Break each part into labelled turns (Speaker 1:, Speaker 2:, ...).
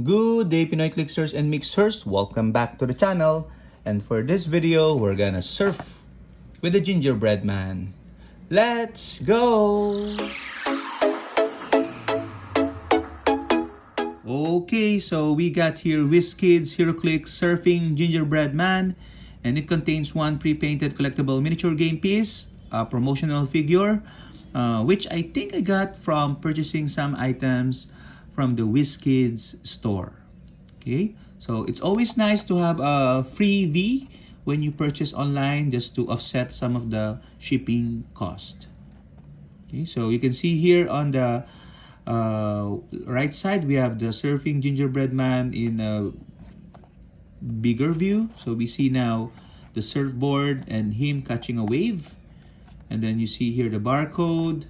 Speaker 1: Good day, Pinoy Clicksters and Mixers. Welcome back to the channel. And for this video, we're gonna surf with the gingerbread man. Let's go! Okay, so we got here WizKids Heroclix Surfing Gingerbread Man, and it contains one pre-painted collectible miniature game piece, a promotional figure, which I think I got from purchasing some items from the WizKids store. Okay, so it's always nice to have a freebie when you purchase online just to offset some of the shipping cost. Okay, so you can see here on the right side, we have the surfing gingerbread man in a bigger view. So we see now the surfboard and him catching a wave. And then you see here the barcode.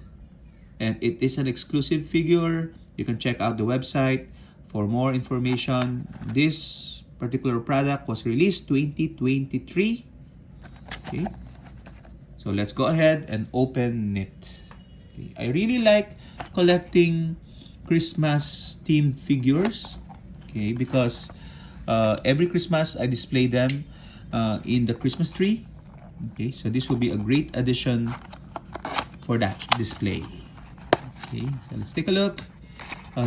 Speaker 1: And it is an exclusive figure. You can check out the website for more information. This particular product was released 2023. Okay. So let's go ahead and open it. Okay. I really like collecting Christmas themed figures, okay, because every Christmas I display them in the Christmas tree. Okay, so this will be a great addition for that display. Okay, so let's take a look.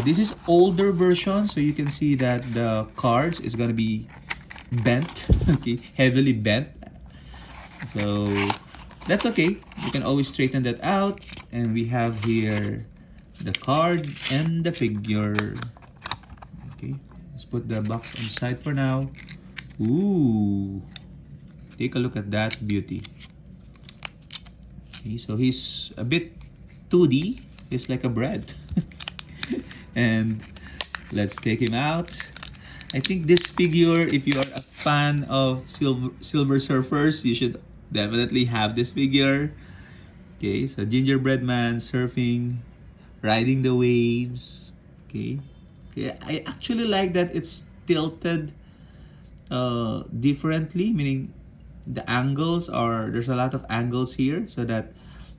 Speaker 1: This is older version, so you can see that the cards is gonna be bent, okay, heavily bent. So that's okay. You can always straighten that out. And we have here the card and the figure. Okay, let's put the box on the side for now. Ooh, take a look at that beauty. Okay, so he's a bit 2D. He's like a bread. And let's take him out. I think this figure, if you are a fan of silver surfers, you should definitely have this figure. Okay, so gingerbread man surfing, riding the waves. Okay, okay, I actually like that it's tilted differently, meaning the angles are, there's a lot of angles here, so that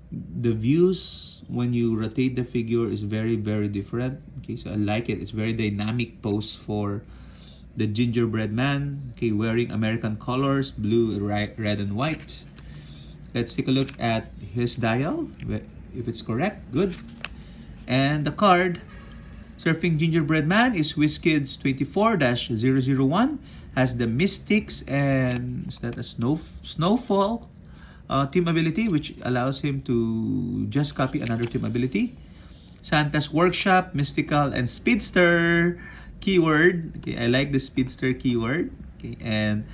Speaker 1: the views when you rotate the figure is very, very different. Okay, so I like it. It's very dynamic pose for the gingerbread man. Okay, wearing American colors, blue, red, and white. Let's take a look at his dial, if it's correct. Good. And the card, Surfing Gingerbread Man, is WizKids 24-001. Has the Mystics and is that a Snowfall team ability, which allows him to just copy another team ability. Santa's Workshop, Mystical, and Speedster keyword. Okay, I like the Speedster keyword. Okay, and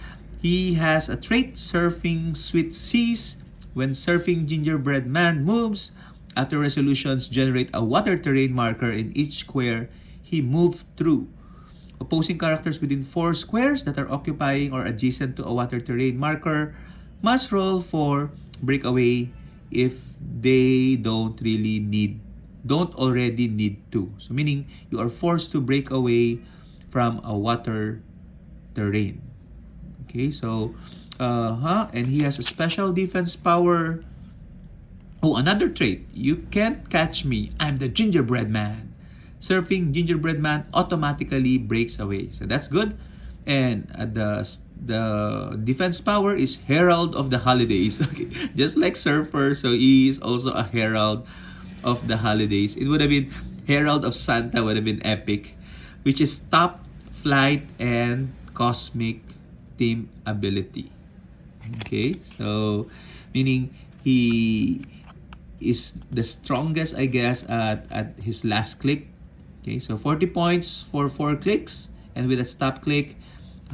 Speaker 1: he has a trait, Surfing Sweet Seas. When Surfing Gingerbread Man moves, after resolutions generate a water terrain marker in each square he moved through. Opposing characters within 4 squares that are occupying or adjacent to a water terrain marker must roll for breakaway if they don't already need to. So meaning you are forced to break away from a water terrain. Okay, so and he has a special defense power. Oh, another trait. You can't catch me. I'm the gingerbread man. Surfing gingerbread man automatically breaks away. So that's good. And the defense power is Herald of the Holidays. Okay, just like Surfer, so he is also a Herald of the Holidays. It would have been Herald of Santa, would have been epic, which is top flight and cosmic team ability. Okay, so meaning he is the strongest, I guess, at his last click. Okay, so 40 points for 4 clicks, and with a stop click,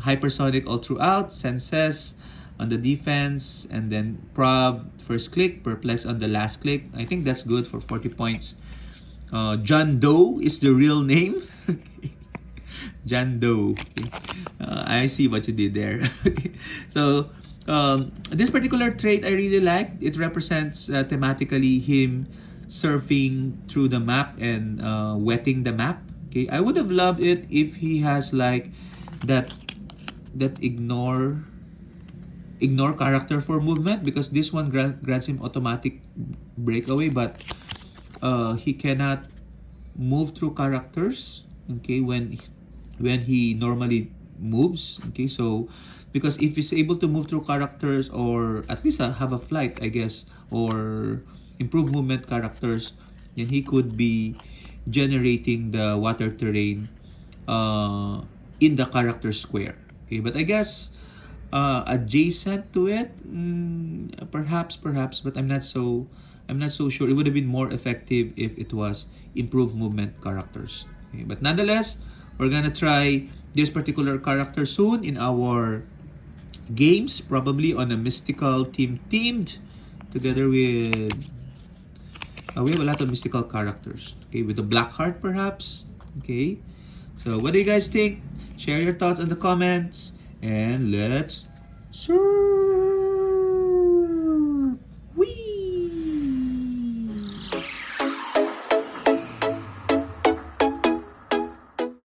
Speaker 1: hypersonic all throughout, senses on the defense, and then prob first click, perplex on the last click. I think that's good for 40 points. John Doe is the real name. John Doe. Okay. I see what you did there. Okay. So this particular trait I really like. It represents thematically him surfing through the map and wetting the map. Okay, I would have loved it if he has like that ignore character for movement, because this one grants him automatic breakaway, but he cannot move through characters. Okay, when when he normally moves. Okay, so because if he's able to move through characters, or at least have a flight, I guess, or improve movement characters, then he could be generating the water terrain in the character square. Okay, but I guess adjacent to it, perhaps, but I'm not so sure. It would have been more effective if it was improved movement characters. Okay, but nonetheless, we're gonna try this particular character soon in our games, probably on a mystical themed together with we have a lot of mystical characters. Okay, with the black heart perhaps. Okay, so what do you guys think? Share your thoughts in the comments, and let's surf.